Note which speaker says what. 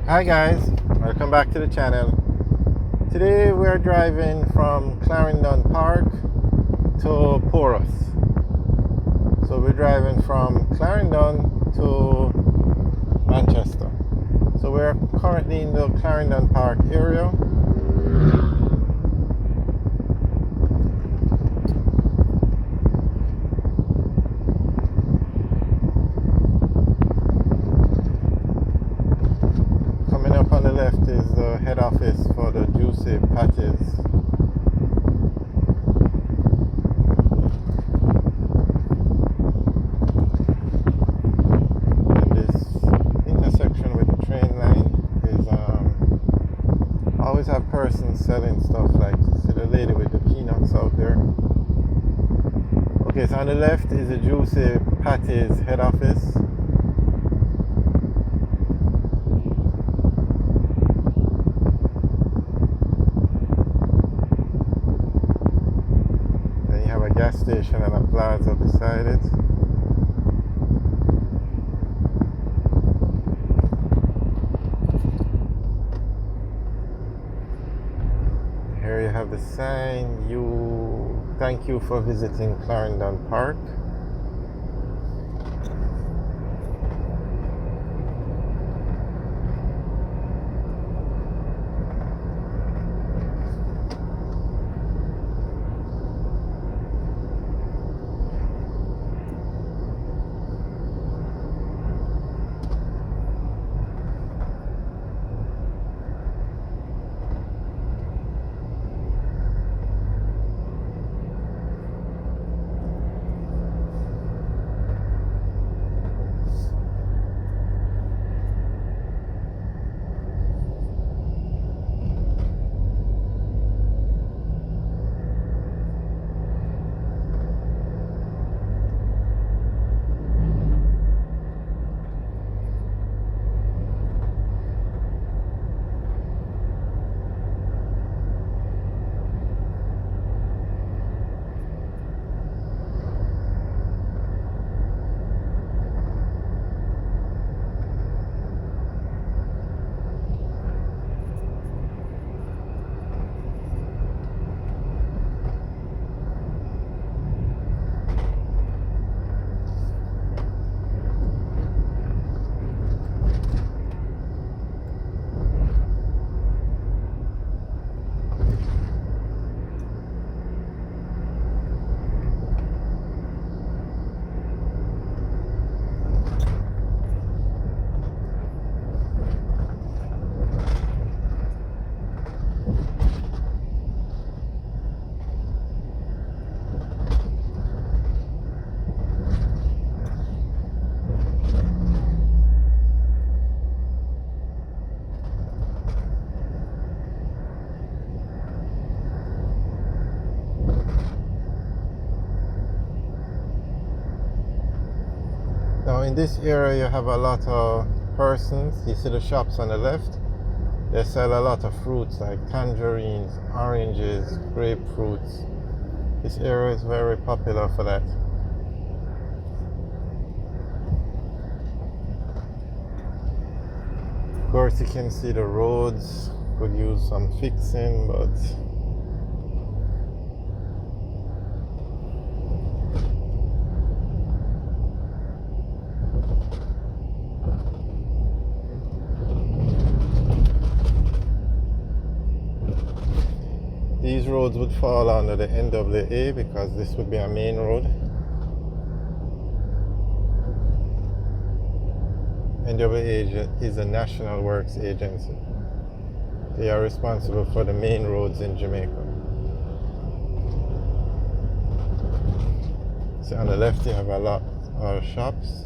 Speaker 1: Hi guys, welcome back to the channel. Today we're driving from Clarendon Park to Porus. So we're driving from Clarendon to Manchester. So we're currently in the Clarendon Park area. Coming up on the left is the head office for the Juicy Patties. And this intersection with the train line is always have persons selling stuff, like see the lady with the peanuts out there. Okay, so on the left is the Juicy Patties head office. Then you have a gas station and a plaza beside it. Here you have the sign, thank you for visiting Clarendon Park. Now in this area you have a lot of persons. You see the shops on the left. They sell a lot of fruits like tangerines, oranges, grapefruits. This area is very popular for that. Of course you can see the roads could use some fixing, but these roads would fall under the NWA because this would be a main road. NWA is a national works agency. They are responsible for the main roads in Jamaica. So on the left you have a lot of shops.